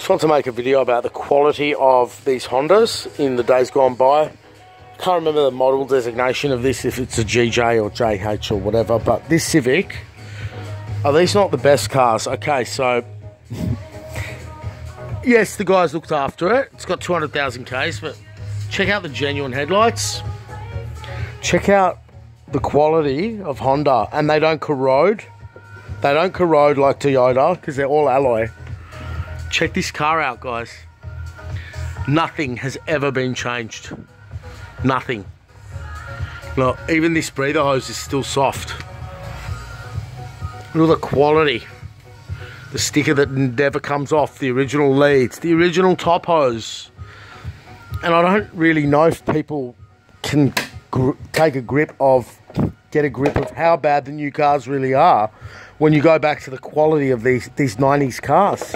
Just want to make a video about the quality of these Hondas in the days gone by. Can't remember the model designation of this, if it's a GJ or JH or whatever, but this Civic, are these not the best cars? Okay, so yes, the guys looked after it. It's got 200,000 Ks, but check out the genuine headlights. Check out the quality of Honda, and they don't corrode. They don't corrode like Toyota because they're all alloy. Check this car out, guys. Nothing has ever been changed. Nothing. Look, even this breather hose is still soft. Look at the quality. The sticker that never comes off, the original leads, the original top hose. And I don't really know if people can get a grip of how bad the new cars really are when you go back to the quality of these 90s cars.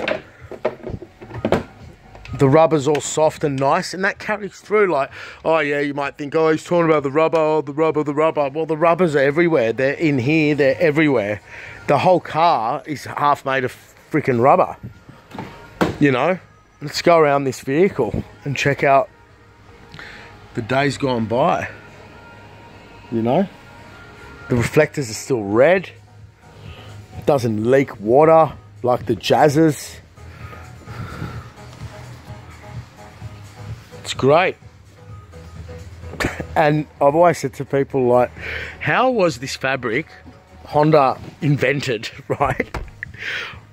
The rubber's all soft and nice, and that carries through. Like, oh yeah, you might think, oh, he's talking about the rubber, oh, the rubber. Well, the rubbers are everywhere. They're in here, they're everywhere. The whole car is half made of freaking rubber. You know? Let's go around this vehicle and check out the days gone by. You know? The reflectors are still red. It doesn't leak water like the Jazzers. It's great. And I've always said to people, like, how was this fabric Honda invented, right?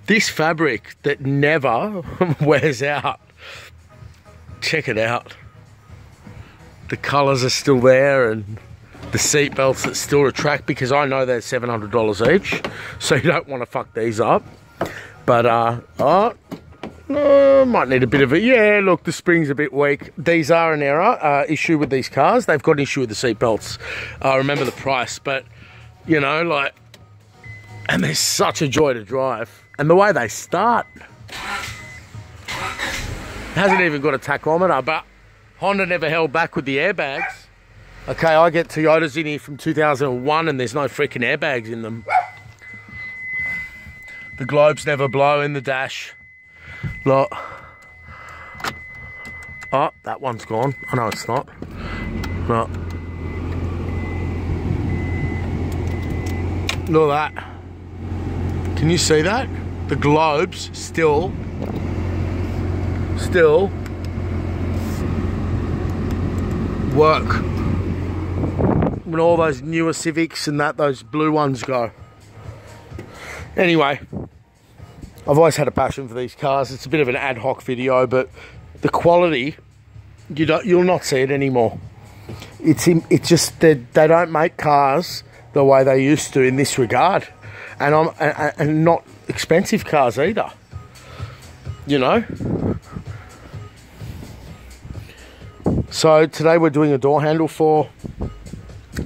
This fabric that never wears out. Check it out. The colours are still there, and the seat belts that still retract, because I know they're $700 each, so you don't want to fuck these up. But might need a bit of it. Yeah, look, the spring's a bit weak. These are an error issue with these cars. They've got an issue with the seat belts. I remember the price, but you know, like, and they're such a joy to drive. And the way they start, hasn't even got a tachometer, but Honda never held back with the airbags. Okay, I get Toyotas in here from 2001 and there's no freaking airbags in them. The globes never blow in the dash. Look. Oh, that one's gone. Oh no, it's not. Look. Look at that. Can you see that? The globes still work when all those newer Civics and those blue ones go. Anyway, I've always had a passion for these cars. It's a bit of an ad hoc video, but the quality, you'll not see it anymore. It's just they don't make cars the way they used to in this regard, and not expensive cars either. You know. So today we're doing a door handle for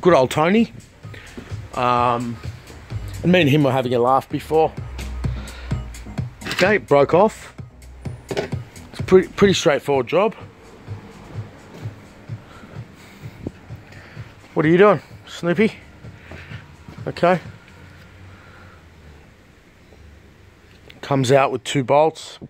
good old Tony. And me and him were having a laugh before. Okay, it broke off. It's a pretty straightforward job. What are you doing, Snoopy? Okay. Comes out with 2 bolts.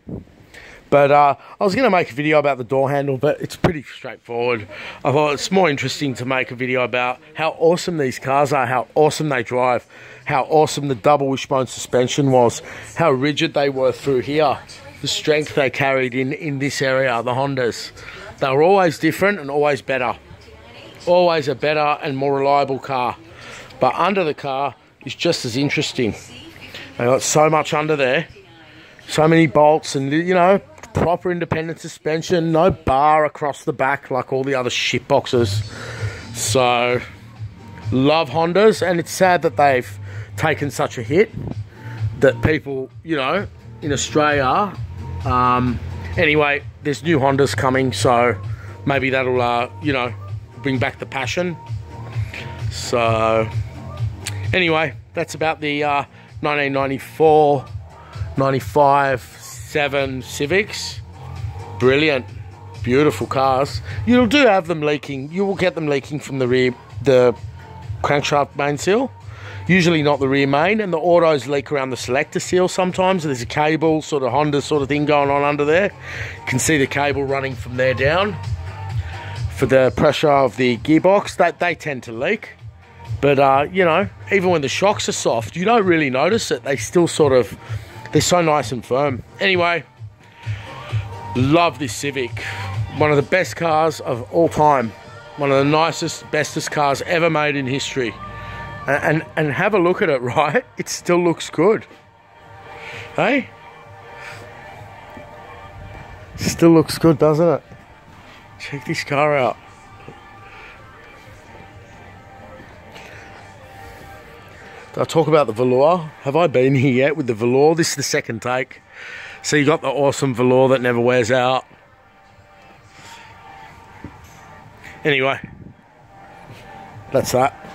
But I was going to make a video about the door handle, but it's pretty straightforward. I thought it's more interesting to make a video about how awesome these cars are, how awesome they drive, how awesome the double wishbone suspension was, how rigid they were through here, the strength they carried in this area, the Hondas. They were always different and always better. Always a better and more reliable car. But under the car is just as interesting. They got so much under there, so many bolts, and you know, proper independent suspension, no bar across the back like all the other shit boxes. So, love Hondas, and it's sad that they've taken such a hit that people, you know, in Australia, anyway, there's new Hondas coming, so maybe that'll, you know, bring back the passion. So, anyway, that's about the 1994, 95, 7 Civics. Brilliant, beautiful cars. You do have them leaking. You will get them leaking from the rear, the crankshaft main seal. Usually not the rear main, and the autos leak around the selector seal sometimes. There's a cable, sort of Honda sort of thing going on under there. You can see the cable running from there down for the pressure of the gearbox. That they tend to leak. But, you know, even when the shocks are soft, you don't really notice it. They still sort of, they're so nice and firm. Anyway, love this Civic. One of the best cars of all time. One of the nicest, bestest cars ever made in history. And have a look at it, right? It still looks good. Hey? Still looks good, doesn't it? Check this car out. Did I talk about the velour? Have I been here yet with the velour? This is the second take. So you got the awesome velour that never wears out. Anyway, that's that.